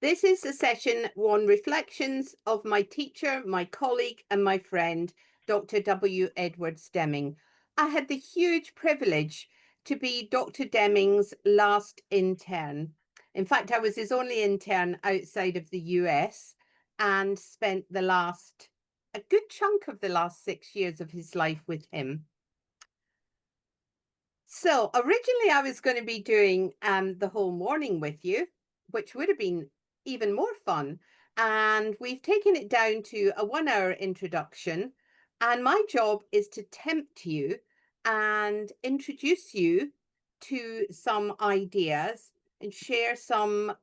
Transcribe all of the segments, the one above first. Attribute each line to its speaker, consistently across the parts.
Speaker 1: This is a session on reflections of my teacher, my colleague, and my friend, Dr. W Edwards Deming. I had the huge privilege to be Dr. Deming's last intern. In fact, I was his only intern outside of the US and spent a good chunk of the last 6 years of his life with him. So originally I was going to be doing the whole morning with you, which would have been even more fun. And we've taken it down to a 1 hour introduction. And my job is to tempt you and introduce you to some ideas and share some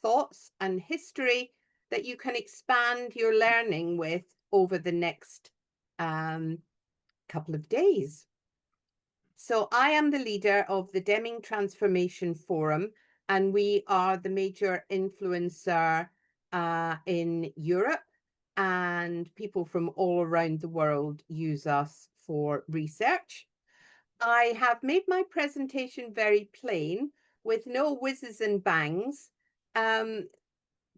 Speaker 1: thoughts and history that you can expand your learning with over the next um, couple of days. So I am the leader of the Deming Transformation Forum, and we are the major influencer in Europe, and people from all around the world use us for research. I have made my presentation very plain with no whizzes and bangs um,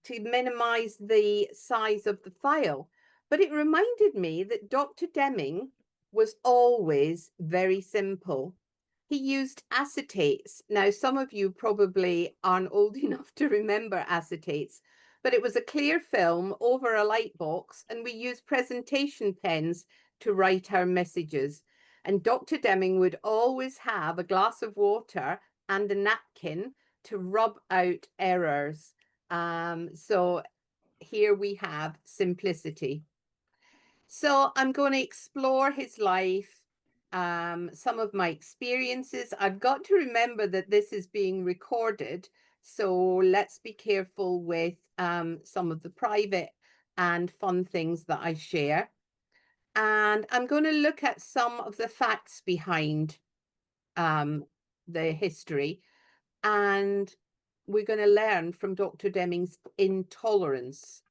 Speaker 1: to minimize the size of the file. But it reminded me that Dr. Deming was always very simple. He used acetates. Now, some of you probably aren't old enough to remember acetates, but it was a clear film over a light box, and we used presentation pens to write our messages. And Dr. Deming would always have a glass of water and a napkin to rub out errors. So here we have simplicity. So I'm going to explore his life, some of my experiences. I've got to remember that this is being recorded, so let's be careful with some of the private and fun things that I share. And I'm going to look at some of the facts behind the history, and we're going to learn from Dr. Deming's intolerance.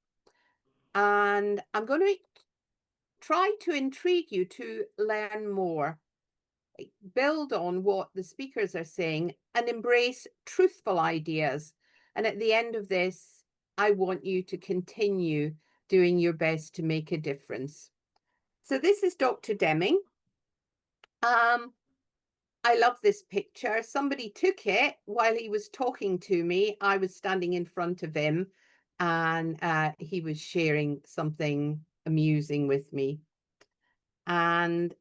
Speaker 1: And I'm going to try to intrigue you to learn more, build on what the speakers are saying, and embrace truthful ideas. And at the end of this, I want you to continue doing your best to make a difference. So this is Dr. Deming. I love this picture. Somebody took it while he was talking to me. I was standing in front of him, and he was sharing something amusing with me. And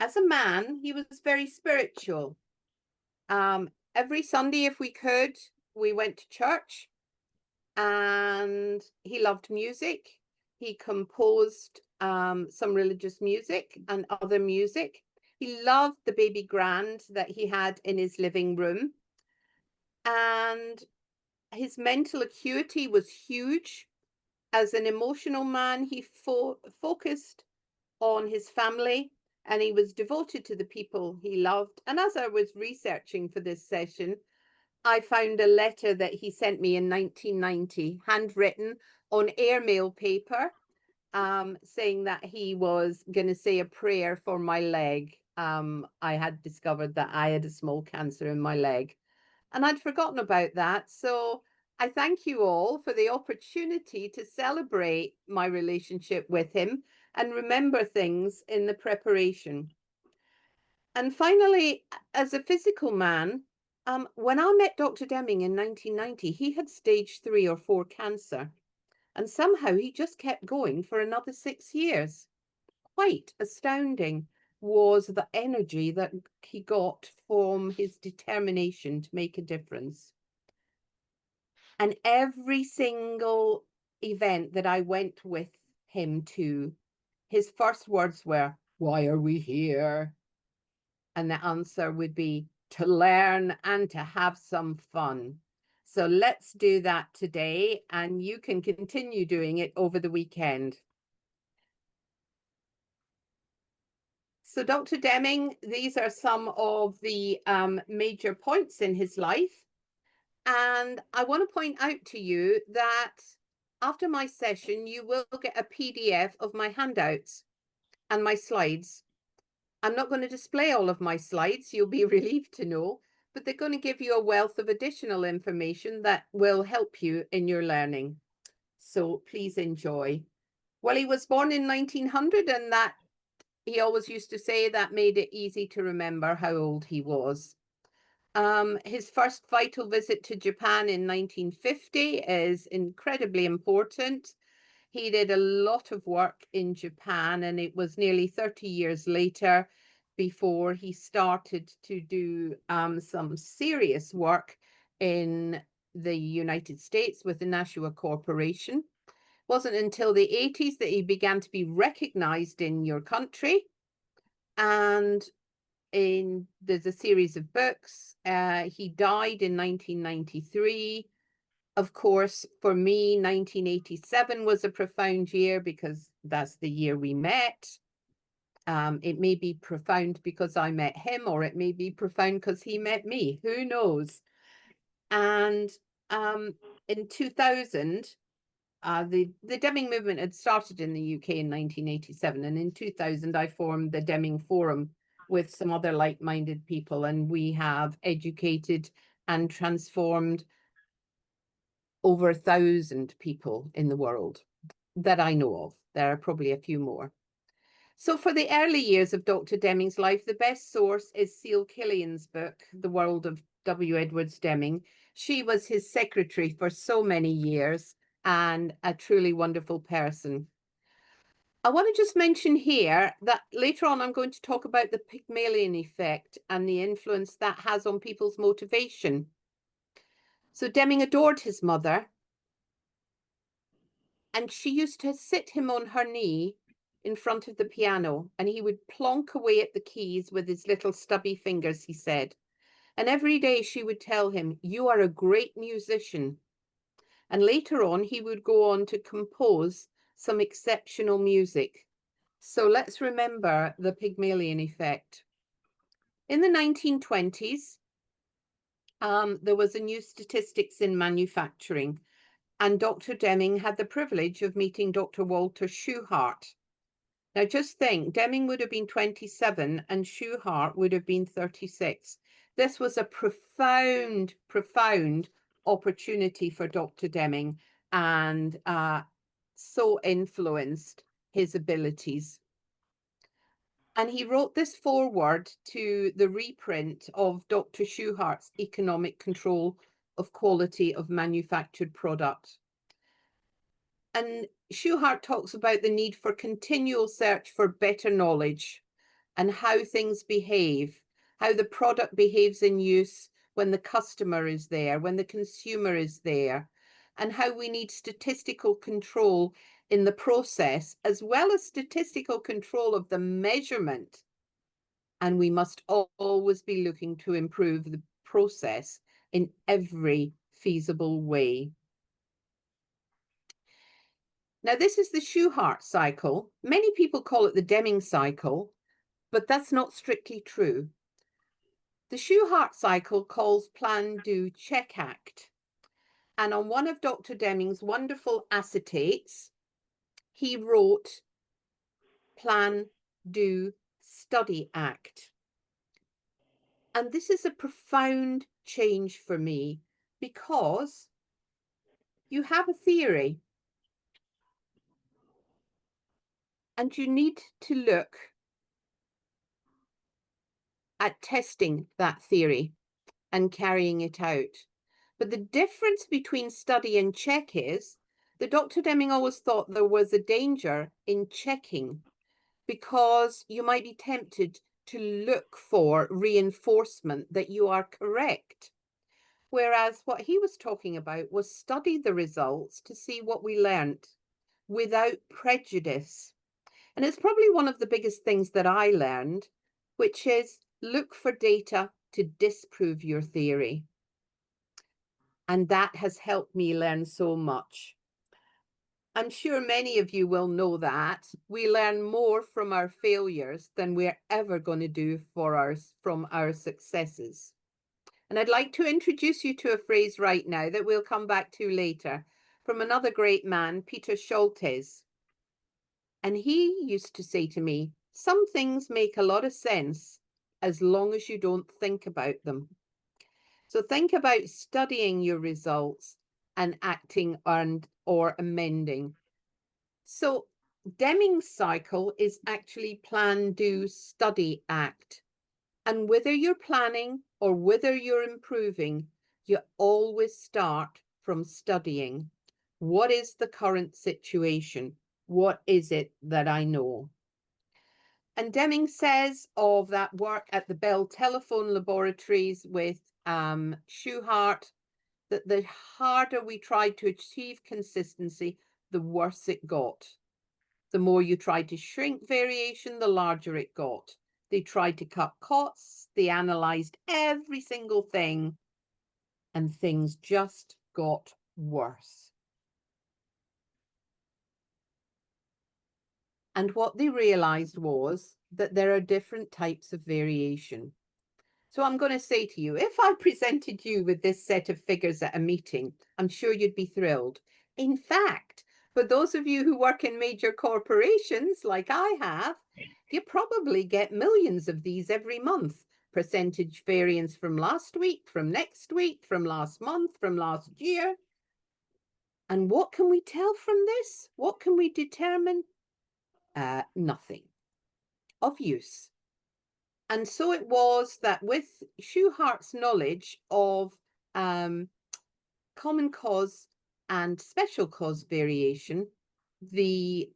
Speaker 1: as a man, he was very spiritual. Every Sunday, if we could, we went to church, and he loved music. He composed some religious music and other music. He loved the baby grand that he had in his living room. And his mental acuity was huge. As an emotional man, he focused on his family, and he was devoted to the people he loved. And as I was researching for this session, I found a letter that he sent me in 1990, handwritten on airmail paper, saying that he was going to say a prayer for my leg. I had discovered that I had a small cancer in my leg, and I'd forgotten about that. So I thank you all for the opportunity to celebrate my relationship with him and remember things in the preparation. And finally, as a physical man, when I met Dr. Deming in 1990, he had stage 3 or 4 cancer. And somehow he just kept going for another 6 years. Quite astounding was the energy that he got from his determination to make a difference. And every single event that I went with him to, his first words were, "Why are we here?" And the answer would be, "To learn and to have some fun." So let's do that today, and you can continue doing it over the weekend. So Dr. Deming, these are some of the major points in his life. And I want to point out to you that after my session, you will get a PDF of my handouts and my slides. I'm not going to display all of my slides, you'll be relieved to know, but they're going to give you a wealth of additional information that will help you in your learning. So please enjoy. Well, he was born in 1900, and that he always used to say that made it easy to remember how old he was. His first vital visit to Japan in 1950 is incredibly important. He did a lot of work in Japan, and it was nearly 30 years later before he started to do some serious work in the United States with the Nashua Corporation. It wasn't until the 80s that he began to be recognized in your country. And there's a series of books. He died in 1993. Of course, for me, 1987 was a profound year because that's the year we met. It may be profound because I met him, or it may be profound because he met me. Who knows? And in 2000, the Deming movement had started in the UK in 1987, and in 2000 I formed the Deming Forum with some other like-minded people, and we have educated and transformed over 1,000 people in the world that I know of. There are probably a few more. So for the early years of Dr. Deming's life, the best source is Cecile Killian's book, The World of W. Edwards Deming. She was his secretary for so many years and a truly wonderful person. I want to just mention here that later on I'm going to talk about the Pygmalion effect and the influence that has on people's motivation. So Deming adored his mother, and she used to sit him on her knee in front of the piano, and he would plonk away at the keys with his little stubby fingers, he said. And every day she would tell him, "You are a great musician." And later on, he would go on to compose some exceptional music. So let's remember the Pygmalion effect. In the 1920s, there was a new statistics in manufacturing, and Dr. Deming had the privilege of meeting Dr. Walter Schuhart. Now just think, Deming would have been 27 and Schuhart would have been 36. This was a profound, profound opportunity for Dr. Deming, and so influenced his abilities. And he wrote this foreword to the reprint of Dr. Schuhart's Economic Control of Quality of Manufactured Product. And Schuhart talks about the need for continual search for better knowledge and how things behave, how the product behaves in use when the customer is there, when the consumer is there, and how we need statistical control in the process, as well as statistical control of the measurement. And we must always be looking to improve the process in every feasible way. Now, this is the Schuhart cycle. Many people call it the Deming cycle, but that's not strictly true. The Schuhart cycle calls Plan, Do, Check, Act. And on one of Dr. Deming's wonderful acetates, he wrote Plan, Do, Study, Act. And this is a profound change for me because you have a theory and you need to look at testing that theory and carrying it out. But the difference between study and check is that Dr. Deming always thought there was a danger in checking because you might be tempted to look for reinforcement that you are correct. Whereas what he was talking about was study the results to see what we learnt without prejudice. And it's probably one of the biggest things that I learned, which is look for data to disprove your theory. And that has helped me learn so much. I'm sure many of you will know that we learn more from our failures than we're ever going to do from our successes. And I'd like to introduce you to a phrase right now that we'll come back to later from another great man, Peter Scholtes. And he used to say to me, some things make a lot of sense as long as you don't think about them. So think about studying your results and acting and or amending. So Deming's cycle is actually plan, do, study, act. And whether you're planning or whether you're improving, you always start from studying. What is the current situation? What is it that I know? And Deming says of that work at the Bell Telephone Laboratories with Schuhart that the harder we tried to achieve consistency, the worse it got. The more you tried to shrink variation, the larger it got. They tried to cut costs, they analyzed every single thing, and things just got worse. And what they realized was that there are different types of variation. So I'm going to say to you, if I presented you with this set of figures at a meeting, I'm sure you'd be thrilled. In fact, for those of you who work in major corporations like I have, you probably get millions of these every month. Percentage variance from last week, from next week, from last month, from last year. And what can we tell from this? What can we determine? Nothing of use. And so it was that with Schuhart's knowledge of common cause and special cause variation, the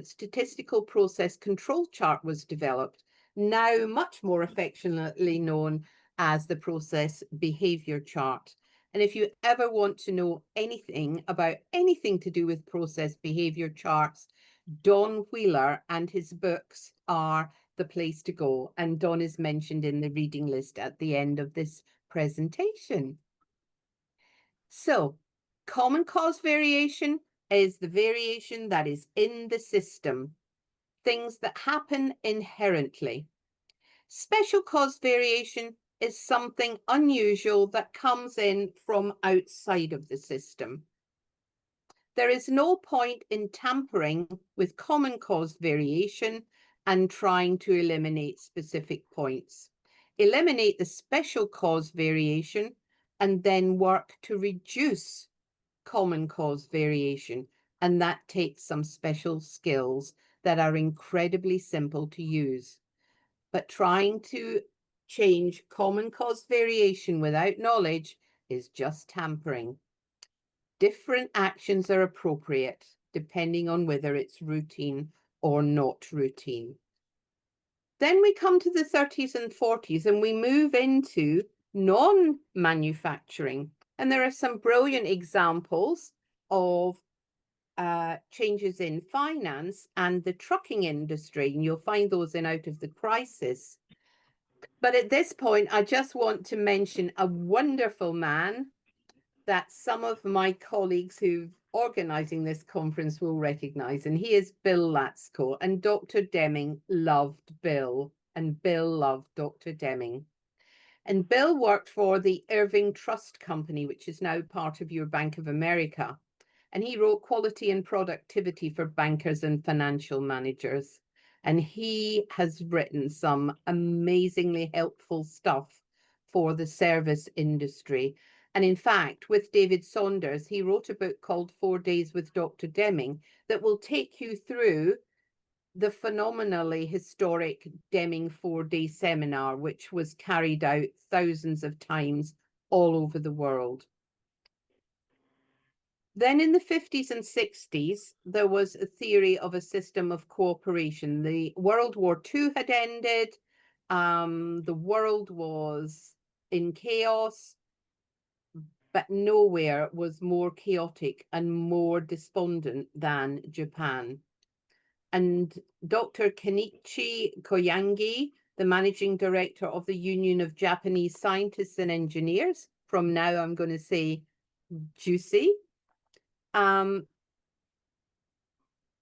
Speaker 1: statistical process control chart was developed, now much more affectionately known as the process behavior chart. And if you ever want to know anything about anything to do with process behavior charts, Don Wheeler and his books are the place to go. And Don is mentioned in the reading list at the end of this presentation. So, common cause variation is the variation that is in the system, things that happen inherently. Special cause variation is something unusual that comes in from outside of the system. There is no point in tampering with common cause variation and trying to eliminate specific points. Eliminate the special cause variation and then work to reduce common cause variation. And that takes some special skills that are incredibly simple to use. But trying to change common cause variation without knowledge is just tampering. Different actions are appropriate depending on whether it's routine or not routine. Then we come to the 30s and 40s and we move into non-manufacturing. And there are some brilliant examples of changes in finance and the trucking industry, and you'll find those in Out of the Crisis. But at this point, I just want to mention a wonderful man that some of my colleagues who've organizing this conference will recognize, and he is Bill Latsko. And Dr. Deming loved Bill, and Bill loved Dr. Deming. And Bill worked for the Irving Trust Company, which is now part of your Bank of America. And he wrote Quality and Productivity for Bankers and Financial Managers. And he has written some amazingly helpful stuff for the service industry. And in fact, with David Saunders, he wrote a book called 4 Days with Dr. Deming that will take you through the phenomenally historic Deming 4-day seminar, which was carried out thousands of times all over the world. Then in the 50s and 60s, there was a theory of a system of cooperation. The World War II had ended. The world was in chaos, but nowhere was more chaotic and more despondent than Japan. And Dr. Kenichi Koyangi, the managing director of the Union of Japanese Scientists and Engineers, from now I'm going to say JUSI,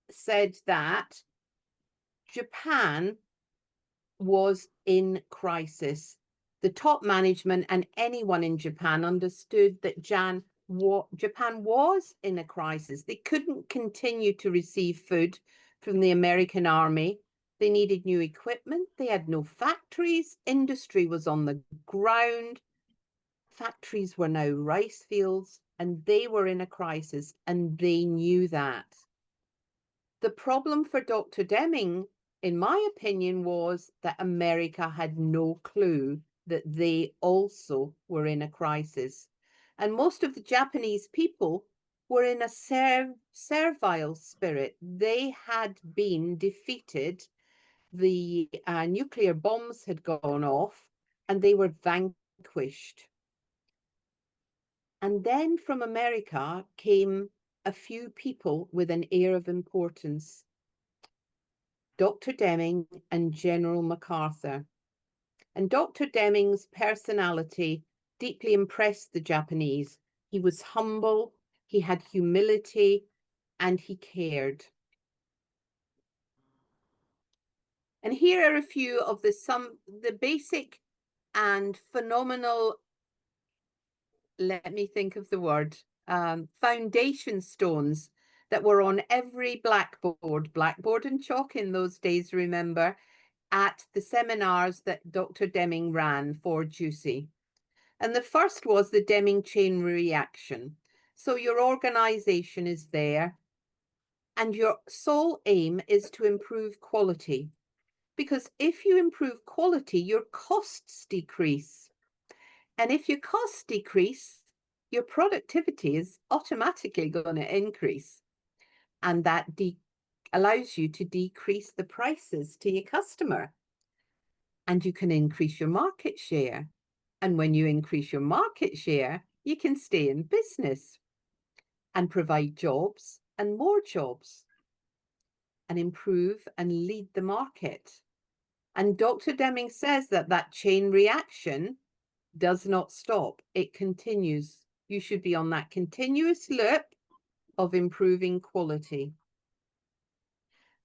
Speaker 1: said that Japan was in crisis. The top management and anyone in Japan understood that Japan was in a crisis. They couldn't continue to receive food from the American army. They needed new equipment. They had no factories. Industry was on the ground. Factories were now rice fields, and they were in a crisis, and they knew that. The problem for Dr. Deming, in my opinion, was that America had no clue that they also were in a crisis. And most of the Japanese people were in a servile spirit. They had been defeated. The nuclear bombs had gone off, and they were vanquished. And then from America came a few people with an air of importance. Dr. Deming and General MacArthur. And Dr. Deming's personality deeply impressed the Japanese. He was humble, he had humility, and he cared. And here are a few of the basic and phenomenal, let me think of the word, foundation stones that were on every blackboard and chalk in those days, remember, at the seminars that Dr. Deming ran for Juicy. And the first was the Deming chain reaction. So your organization is there, and your sole aim is to improve quality. Because if you improve quality, your costs decrease. And if your costs decrease, your productivity is automatically going to increase. And that allows you to decrease the prices to your customer. And you can increase your market share. And when you increase your market share, you can stay in business and provide jobs and more jobs and improve and lead the market. And Dr. Deming says that that chain reaction does not stop. It continues. You should be on that continuous loop of improving quality.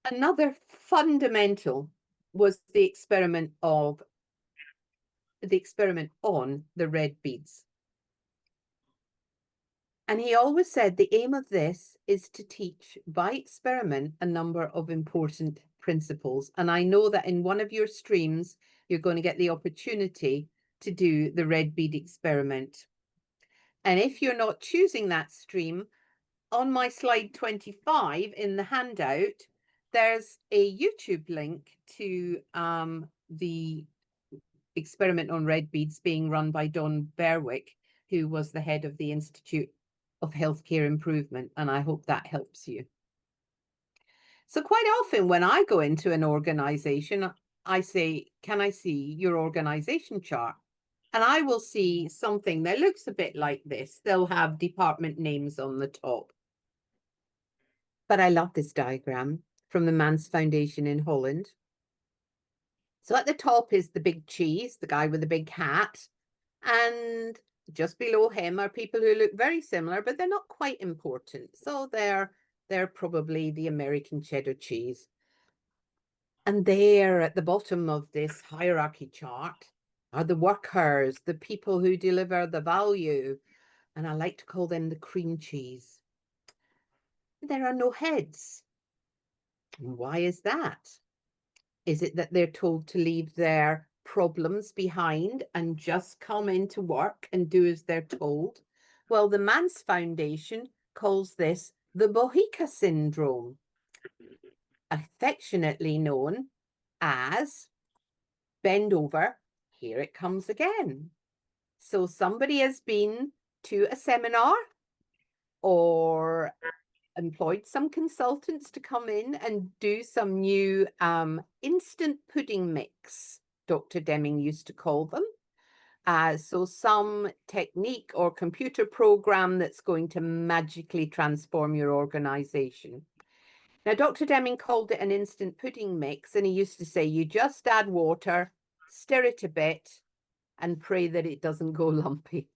Speaker 1: Another fundamental was the experiment on the red beads. And he always said the aim of this is to teach by experiment a number of important principles. And I know that in one of your streams, you're going to get the opportunity to do the red bead experiment. And if you're not choosing that stream, on my slide 25 in the handout, there's a YouTube link to the experiment on red beads being run by Don Berwick, who was the head of the Institute of Healthcare Improvement, and I hope that helps you. So quite often when I go into an organization, I say, can I see your organization chart? And I will see something that looks a bit like this. They'll have department names on the top. But I love this diagram from the Mans Foundation in Holland. So at the top is the big cheese, the guy with the big hat. And just below him are people who look very similar, but they're not quite important. So they're probably the American cheddar cheese. And there at the bottom of this hierarchy chart are the workers, the people who deliver the value. And I like to call them the cream cheese. There are no heads. Why is that? Is it that they're told to leave their problems behind and just come into work and do as they're told? Well, the Mans Foundation calls this the Bohica syndrome, affectionately known as bend over, here it comes again. So somebody has been to a seminar or employed some consultants to come in and do some new instant pudding mix, Dr. Deming used to call them. So some technique or computer program that's going to magically transform your organization. Now, Dr. Deming called it an instant pudding mix, and he used to say, you just add water, stir it a bit, and pray that it doesn't go lumpy.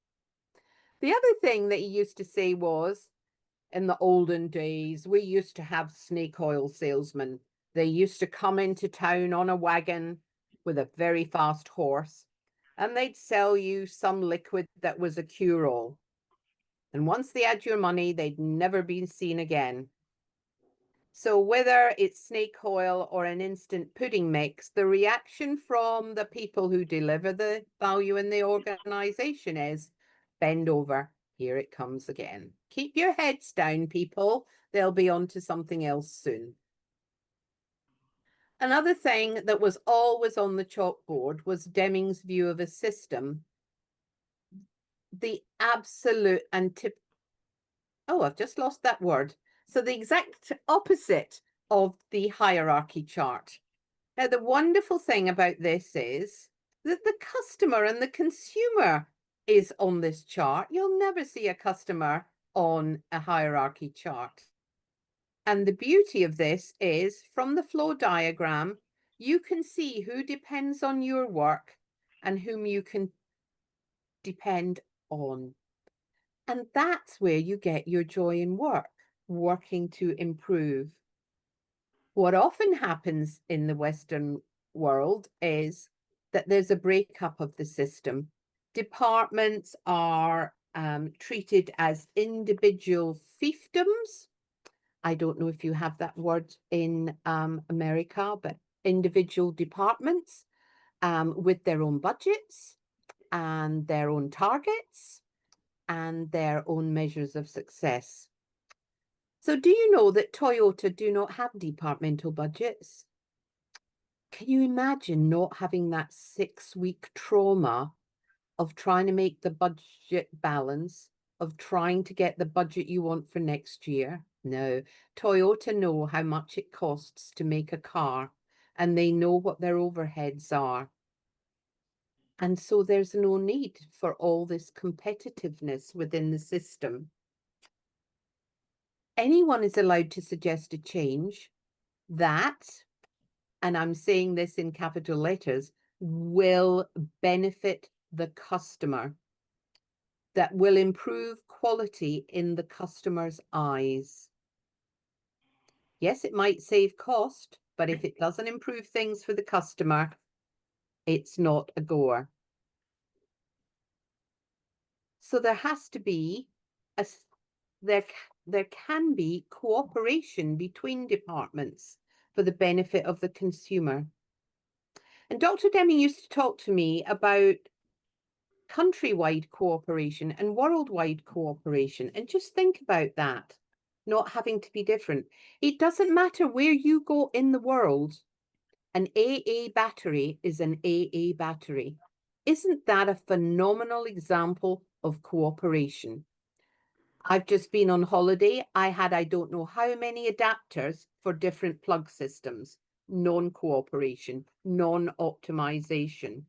Speaker 1: The other thing that he used to say was, in the olden days, we used to have snake oil salesmen. They used to come into town on a wagon with a very fast horse, and they'd sell you some liquid that was a cure-all. And once they had your money, they'd never been seen again. So whether it's snake oil or an instant pudding mix, the reaction from the people who deliver the value in the organization is, bend over. Here it comes again. Keep your heads down, people. They'll be on to something else soon. Another thing that was always on the chalkboard was Deming's view of a system. The absolute I've just lost that word. So the exact opposite of the hierarchy chart. Now, the wonderful thing about this is that the customer and the consumer is on this chart. You'll never see a customer on a hierarchy chart. And the beauty of this is from the flow diagram, you can see who depends on your work and whom you can depend on. And that's where you get your joy in work, working to improve. What often happens in the Western world is that there's a breakup of the system. Departments are treated as individual fiefdoms. I don't know if you have that word in America, but individual departments with their own budgets and their own targets and their own measures of success. So do you know that Toyota do not have departmental budgets? Can you imagine not having that 6-week trauma of trying to make the budget balance, of trying to get the budget you want for next year? No, Toyota know how much it costs to make a car, and they know what their overheads are. And so there's no need for all this competitiveness within the system. Anyone is allowed to suggest a change that, and I'm saying this in capital letters, will benefit the customer, that will improve quality in the customer's eyes. Yes, it might save cost, but if it doesn't improve things for the customer, it's not a goer. So there has to be there can be cooperation between departments for the benefit of the consumer. And Dr. Deming used to talk to me about countrywide cooperation and worldwide cooperation. And just think about that, not having to be different. It doesn't matter where you go in the world, an AA battery is an AA battery. Isn't that a phenomenal example of cooperation? I've just been on holiday. I don't know how many adapters for different plug systems. Non-cooperation, non-optimization.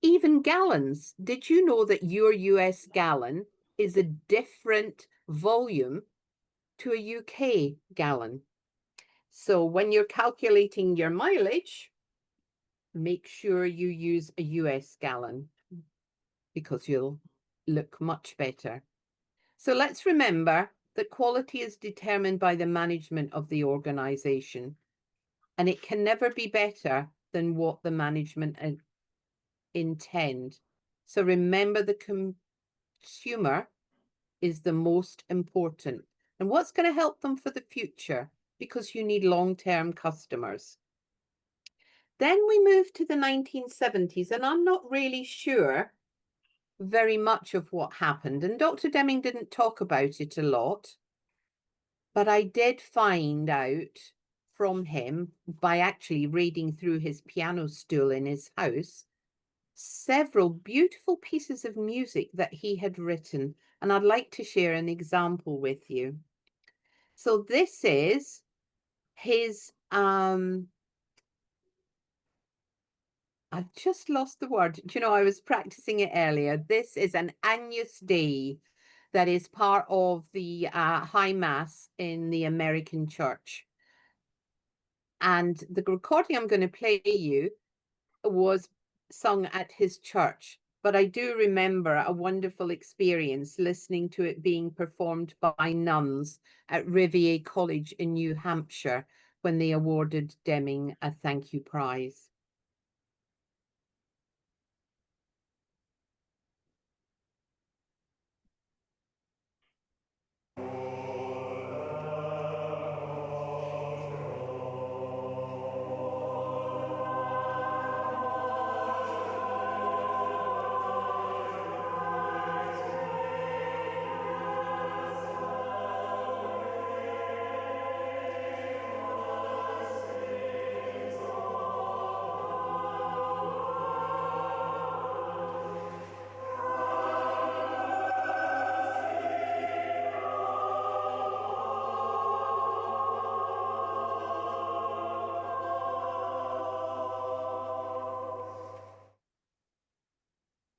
Speaker 1: Even gallons. Did you know that your US gallon is a different volume to a UK gallon? So when you're calculating your mileage, make sure you use a US gallon because you'll look much better. So let's remember that quality is determined by the management of the organization, and it can never be better than what the management intend. So remember, the consumer is the most important. And what's going to help them for the future? Because you need long-term customers. Then we move to the 1970s, and I'm not really sure very much of what happened. And Dr. Deming didn't talk about it a lot, but I did find out from him by actually reading through his piano stool in his house several beautiful pieces of music that he had written, and I'd like to share an example with you. So this is his I've just lost the word. Do you know, I was practicing it earlier. This is an Agnus Dei that is part of the High Mass in the American Church. And the recording I'm going to play you was sung at his church. But I do remember a wonderful experience listening to it being performed by nuns at Rivier College in New Hampshire when they awarded Deming a thank you prize.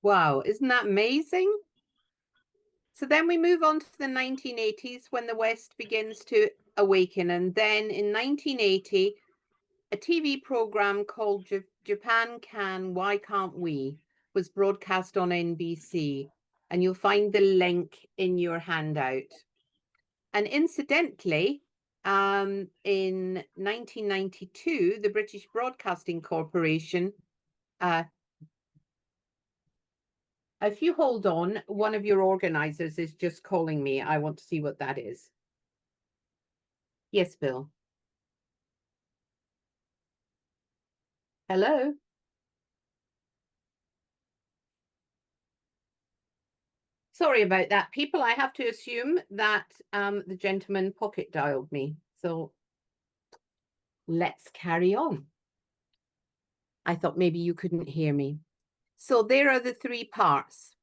Speaker 1: Wow, isn't that amazing? So then we move on to the 1980s when the West begins to awaken. And then in 1980, a TV program called Japan Can, Why Can't We was broadcast on NBC. And you'll find the link in your handout. And incidentally, in 1992, the British Broadcasting Corporation, if you hold on, one of your organizers is just calling me. I want to see what that is. Yes, Bill. Hello. Sorry about that, people. I have to assume that the gentleman pocket dialed me. So let's carry on. I thought maybe you couldn't hear me. So there are the three parts.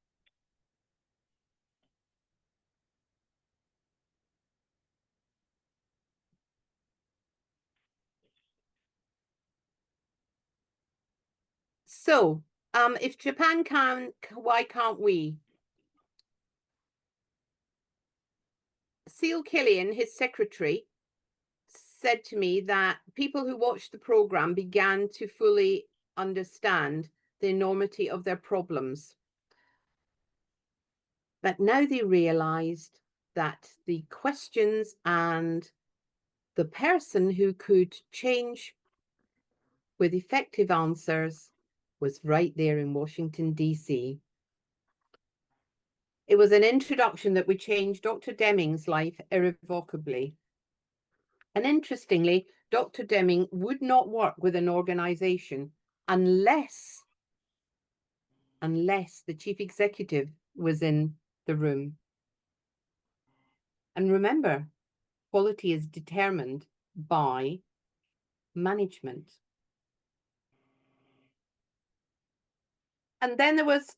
Speaker 1: So if Japan can, why can't we? Seal Killian, his secretary, said to me that people who watched the program began to fully understand the enormity of their problems. But now they realized that the questions and the person who could change with effective answers was right there in Washington, D.C. It was an introduction that would change Dr. Deming's life irrevocably. And interestingly, Dr. Deming would not work with an organization unless the chief executive was in the room. And remember, quality is determined by management. And then there was,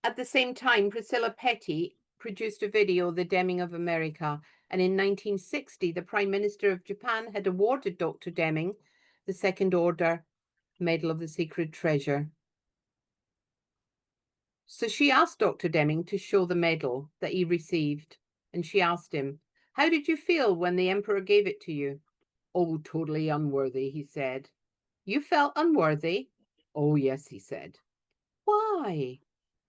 Speaker 1: at the same time, Priscilla Petty produced a video, The Deming of America. And in 1960, the Prime Minister of Japan had awarded Dr. Deming the Second Order Medal of the Sacred Treasure. So she asked Dr. Deming to show the medal that he received. And she asked him, how did you feel when the Emperor gave it to you? Oh, totally unworthy, he said. You felt unworthy? Oh, yes, he said. Why?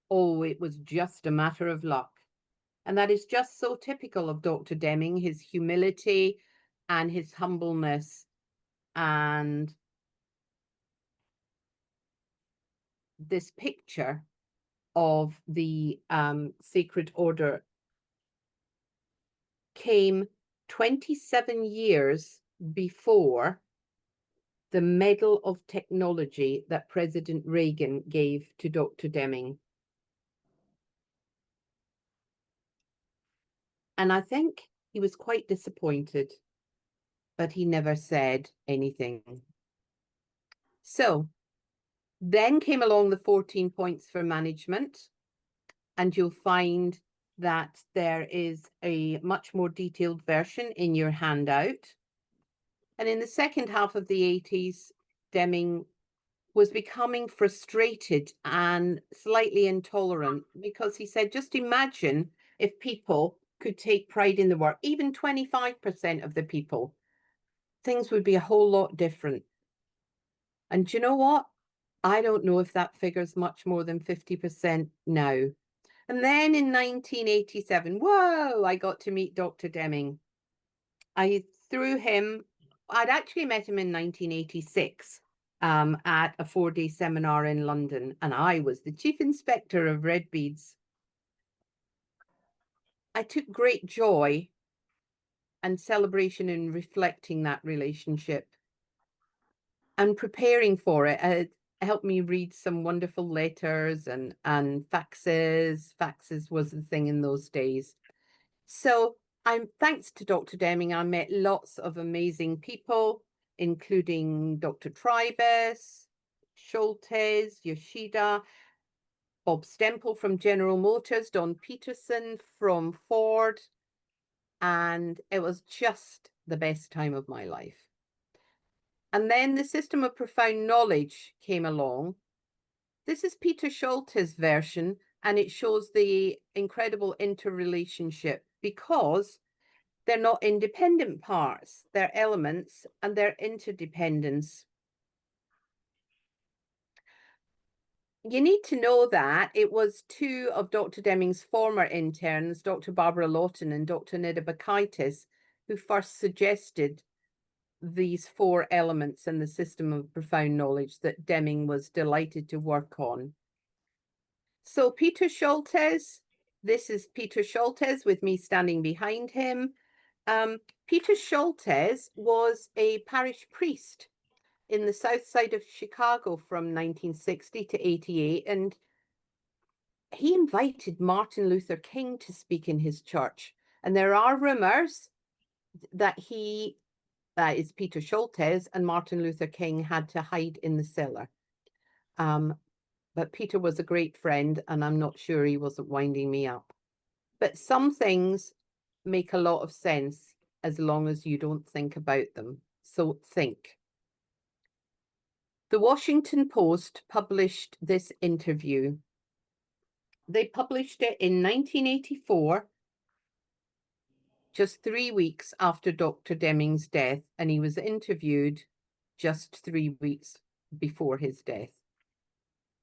Speaker 1: Oh, it was just a matter of luck. And that is just so typical of Dr. Deming, his humility and his humbleness. And this picture of the Sacred Order came 27 years before the Medal of Technology that President Reagan gave to Dr. Deming. And I think he was quite disappointed, but he never said anything. So then came along the 14 points for management, and you'll find that there is a much more detailed version in your handout. And in the second half of the 80s, Deming was becoming frustrated and slightly intolerant because he said, just imagine if people could take pride in the work, even 25% of the people, things would be a whole lot different. And do you know what? I don't know if that figure's much more than 50% now. And then in 1987, whoa, I got to meet Dr. Deming. I'd actually met him in 1986 at a 4-day seminar in London, and I was the chief inspector of red beads. I took great joy and celebration in reflecting that relationship and preparing for it. It helped me read some wonderful letters and faxes. Faxes was the thing in those days. So thanks to Dr. Deming, I met lots of amazing people, including Dr. Tribus, Schultes, Yoshida, Bob Stemple from General Motors, Don Peterson from Ford, and it was just the best time of my life. And then the system of profound knowledge came along, This is Peter Scholte's version, and it shows the incredible interrelationship because they're not independent parts, they're elements and they're interdependence. You need to know that it was two of Dr. Deming's former interns, Dr. Barbara Lawton and Dr. Nida Bakaitis, who first suggested these four elements in the system of profound knowledge that Deming was delighted to work on. So Peter Scholtes, this is Peter Scholtes with me standing behind him. Peter Scholtes was a parish priest in the south side of Chicago from 1960 to 88, and he invited Martin Luther King to speak in his church. And there are rumors that that is Peter Scholtes, and Martin Luther King had to hide in the cellar. But Peter was a great friend, and I'm not sure he wasn't winding me up. But some things make a lot of sense as long as you don't think about them. So think. The Washington Post published this interview. They published it in 1984, just 3 weeks after Dr. Deming's death, and he was interviewed just 3 weeks before his death.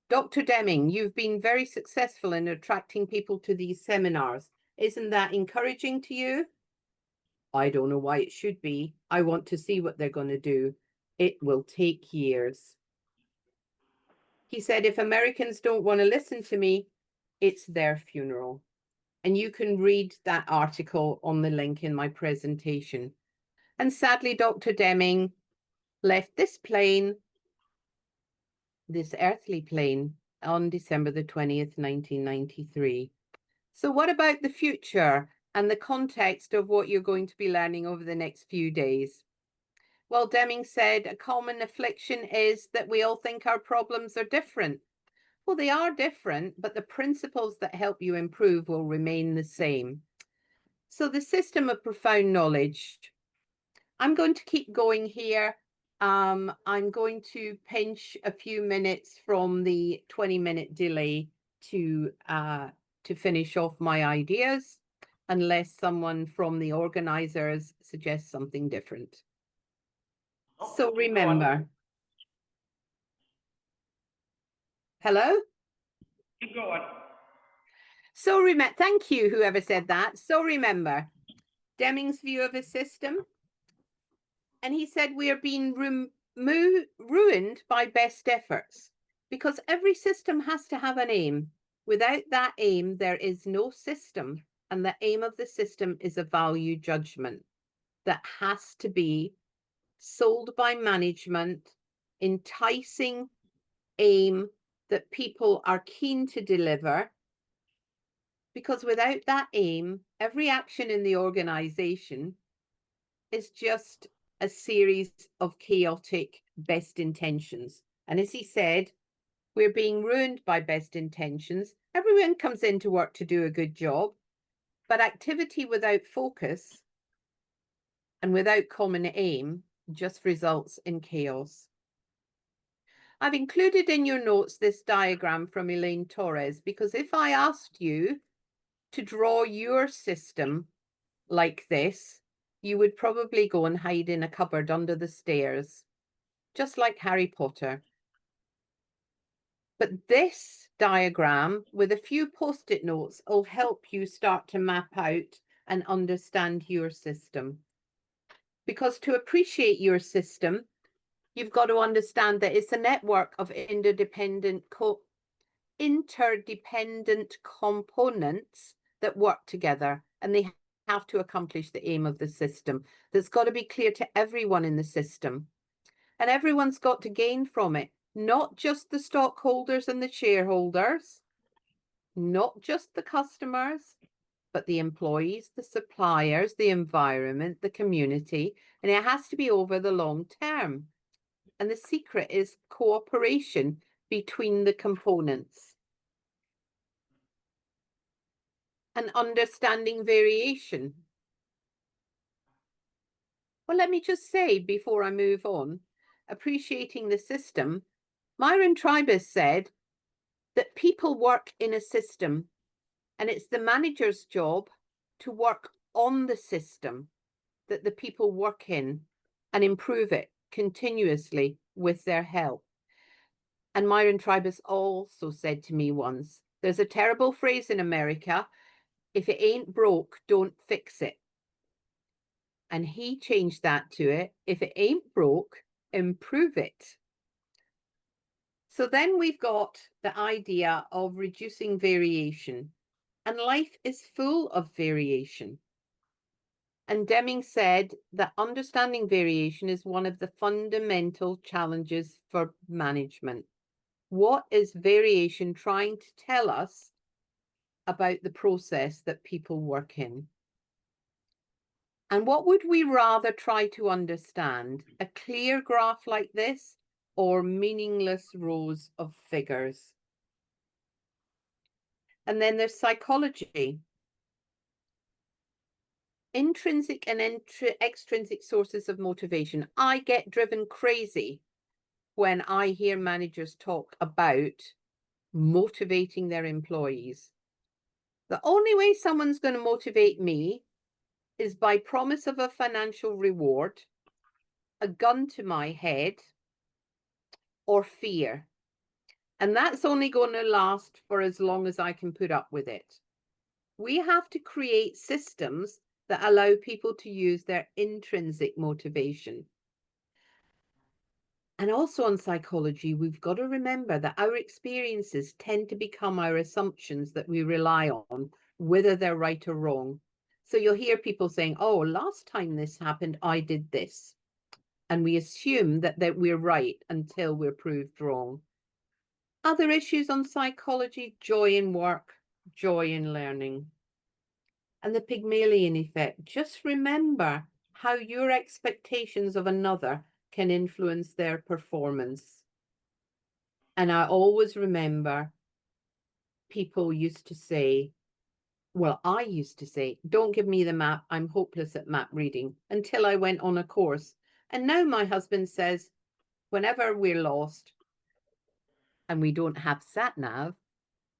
Speaker 1: Dr. Deming, you've been very successful in attracting people to these seminars. Isn't that encouraging to you? I don't know why it should be. I want to see what they're going to do. It will take years. He said, if Americans don't want to listen to me, it's their funeral. And you can read that article on the link in my presentation. And sadly, Dr. Deming left this plane, this earthly plane, on December the 20th, 1993. So what about the future and the context of what you're going to be learning over the next few days? Well, Deming said, a common affliction is that we all think our problems are different. Well, they are different, but the principles that help you improve will remain the same. So the system of profound knowledge, I'm going to keep going here. I'm going to pinch a few minutes from the 20-minute delay to finish off my ideas, unless someone from the organizers suggests something different. So remember. Hello?
Speaker 2: Keep going.
Speaker 1: So remember, thank you, whoever said that. So remember, Deming's view of a system. And he said we are being ruined by best efforts because every system has to have an aim. Without that aim, there is no system. And the aim of the system is a value judgment that has to be sold by management, enticing aim that people are keen to deliver. Because without that aim, every action in the organization is just a series of chaotic best intentions. And as he said, we're being ruined by best intentions. Everyone comes into work to do a good job, but activity without focus and without common aim just results in chaos. I've included in your notes this diagram from Elaine Torres, because if I asked you to draw your system like this, you would probably go and hide in a cupboard under the stairs, just like Harry Potter. But this diagram with a few post-it notes will help you start to map out and understand your system. Because to appreciate your system, you've got to understand that it's a network of interdependent components that work together, and they have to accomplish the aim of the system. That's got to be clear to everyone in the system. And everyone's got to gain from it, not just the stockholders and the shareholders, not just the customers, but the employees, the suppliers, the environment, the community, and it has to be over the long term. And the secret is cooperation between the components and understanding variation. Well, let me just say before I move on, appreciating the system, Myron Tribus said, that people work in a system, and it's the manager's job to work on the system that the people work in and improve it continuously with their help. And Myron Tribus also said to me once, there's a terrible phrase in America, if it ain't broke, don't fix it. And he changed that to it, if it ain't broke, improve it. So then we've got the idea of reducing variation, and life is full of variation. And Deming said that understanding variation is one of the fundamental challenges for management. What is variation trying to tell us about the process that people work in? And what would we rather try to understand? A clear graph like this or meaningless rows of figures? And then there's psychology. Intrinsic and extrinsic sources of motivation. I get driven crazy when I hear managers talk about motivating their employees. The only way someone's going to motivate me is by promise of a financial reward, a gun to my head, or fear. And that's only going to last for as long as I can put up with it. We have to create systems that allow people to use their intrinsic motivation. And also on psychology, we've got to remember that our experiences tend to become our assumptions that we rely on, whether they're right or wrong. So you'll hear people saying, oh, last time this happened, I did this. And we assume that we're right until we're proved wrong. Other issues on psychology, joy in work, joy in learning. And the Pygmalion effect. Just remember how your expectations of another can influence their performance. And I always remember people used to say, well, I used to say, don't give me the map. I'm hopeless at map reading, until I went on a course. And now my husband says, whenever we're lost and we don't have sat nav,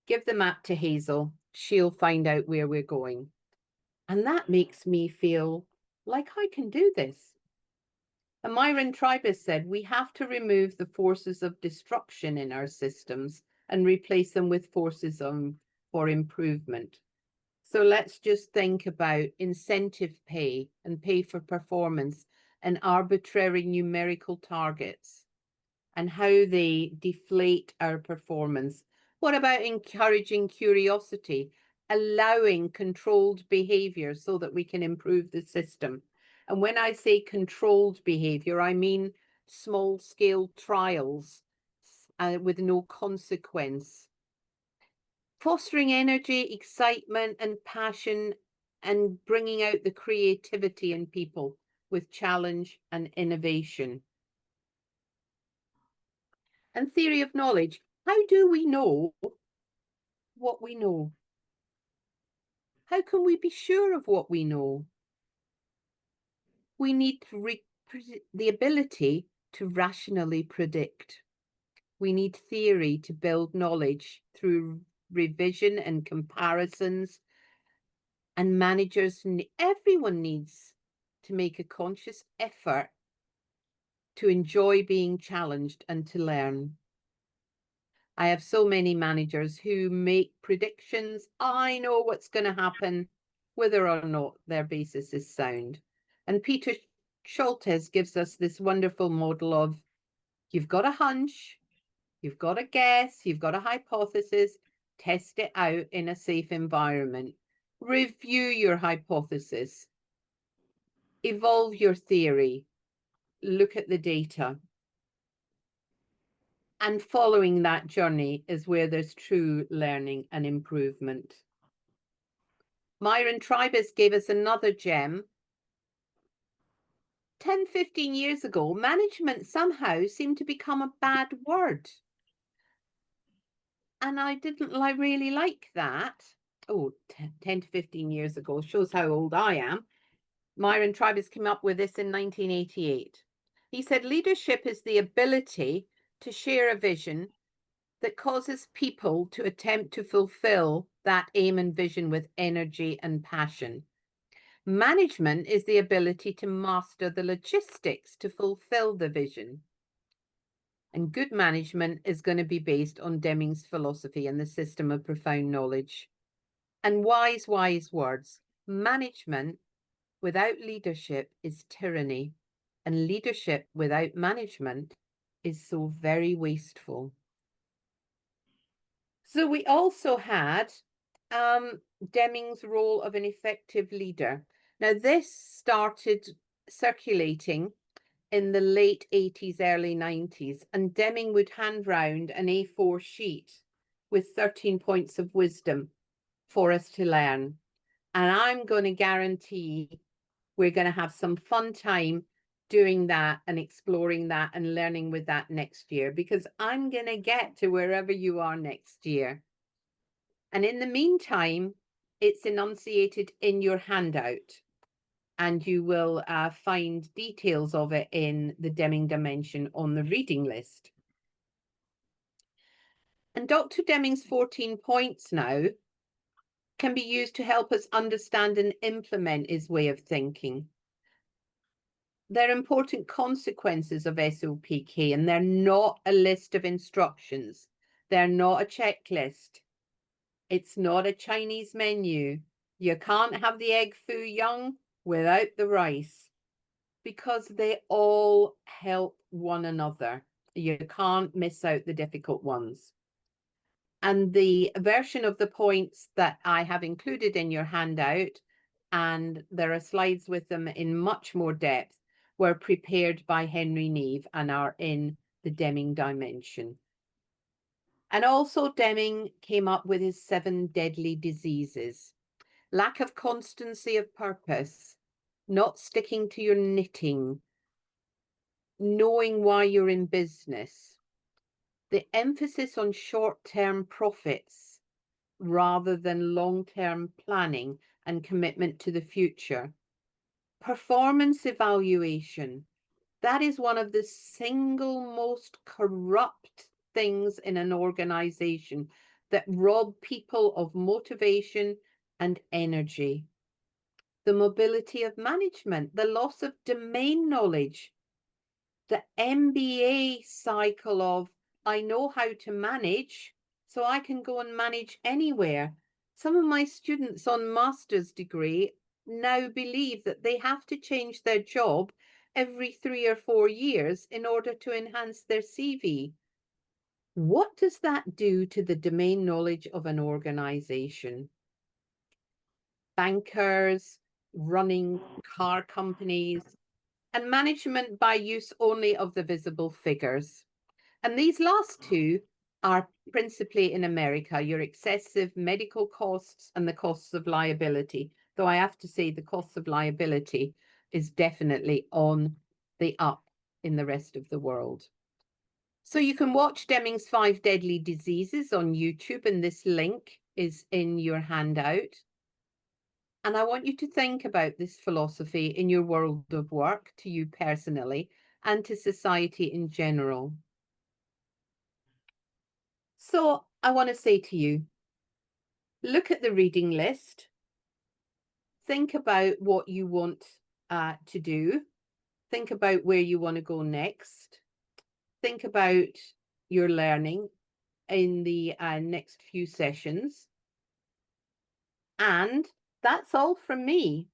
Speaker 1: give the map to Hazel. She'll find out where we're going. And that makes me feel like I can do this. And Myron Tribus said, we have to remove the forces of destruction in our systems and replace them with forces for improvement. So let's just think about incentive pay and pay for performance and arbitrary numerical targets and how they deflate our performance. What about encouraging curiosity, allowing controlled behavior so that we can improve the system? And when I say controlled behavior, I mean small scale trials with no consequence. Fostering energy, excitement, and passion, and bringing out the creativity in people with challenge and innovation. And theory of knowledge. How do we know what we know? How can we be sure of what we know? We need the ability to rationally predict. We need theory to build knowledge through revision and comparisons. And managers, everyone needs to make a conscious effort to enjoy being challenged and to learn. I have so many managers who make predictions. I know what's going to happen, whether or not their basis is sound. And Peter Schultes gives us this wonderful model of you've got a hunch, you've got a guess, you've got a hypothesis, test it out in a safe environment. Review your hypothesis, evolve your theory, look at the data. And following that journey is where there's true learning and improvement. Myron Tribus gave us another gem. 10, 15 years ago, management somehow seemed to become a bad word. And I didn't really like that. Oh, 10 to 15 years ago shows how old I am. Myron Tribus came up with this in 1988. He said, leadership is the ability to share a vision that causes people to attempt to fulfill that aim and vision with energy and passion. Management is the ability to master the logistics to fulfill the vision. And good management is going to be based on Deming's philosophy and the system of profound knowledge. And wise, wise words. Management without leadership is tyranny, and leadership without management is so very wasteful. So we also had Deming's role of an effective leader. Now, this started circulating in the late 80s, early 90s, and Deming would hand round an A4 sheet with 13 points of wisdom for us to learn. And I'm going to guarantee we're going to have some fun time doing that and exploring that and learning with that next year, because I'm going to get to wherever you are next year. And in the meantime, it's enunciated in your handout, and you will find details of it in the Deming dimension on the reading list. And Dr. Deming's 14 points now can be used to help us understand and implement his way of thinking. They're important consequences of SOPK, and they're not a list of instructions. They're not a checklist. It's not a Chinese menu. You can't have the egg foo young without the rice, because they all help one another. You can't miss out the difficult ones. And the version of the points that I have included in your handout, and there are slides with them in much more depth, were prepared by Henry Neve and are in the Deming dimension. And also Deming came up with his 7 deadly diseases. Lack of constancy of purpose, not sticking to your knitting, knowing why you're in business, the emphasis on short-term profits rather than long-term planning and commitment to the future. Performance evaluation. That is one of the single most corrupt things in an organization that rob people of motivation and energy. The mobility of management, the loss of domain knowledge, the MBA cycle of I know how to manage, so I can go and manage anywhere. Some of my students on master's degree now believe that they have to change their job every 3 or 4 years in order to enhance their CV. What does that do to the domain knowledge of an organization? Bankers, running car companies, and management by use only of the visible figures. And these last two are principally in America, your excessive medical costs and the costs of liability. Though I have to say the costs of liability is definitely on the up in the rest of the world. So you can watch Deming's 5 Deadly Diseases on YouTube, and this link is in your handout. And I want you to think about this philosophy in your world of work, to you personally, and to society in general. So I want to say to you, look at the reading list, think about what you want to do, think about where you want to go next, think about your learning in the next few sessions. And that's all from me.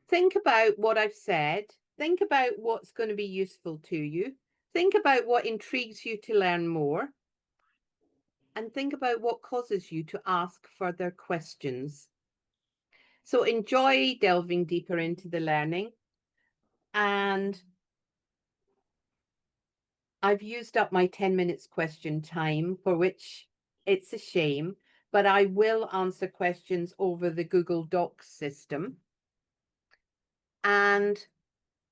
Speaker 1: Think about what I've said, think about what's going to be useful to you, think about what intrigues you to learn more, and think about what causes you to ask further questions. So enjoy delving deeper into the learning. And I've used up my 10 minutes question time, for which it's a shame, but I will answer questions over the Google Docs system. And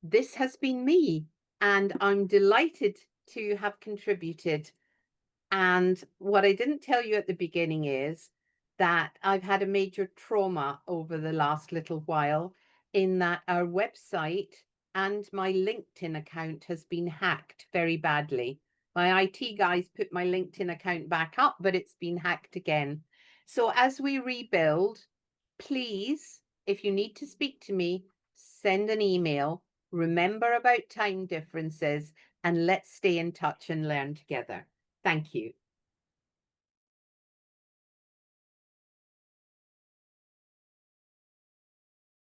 Speaker 1: this has been me, and I'm delighted to have contributed. And what I didn't tell you at the beginning is that I've had a major trauma over the last little while, in that our website and my LinkedIn account has been hacked very badly. My IT guys put my LinkedIn account back up, but it's been hacked again. So as we rebuild, please, if you need to speak to me, send an email. Remember about time differences and let's stay in touch and learn together. Thank you.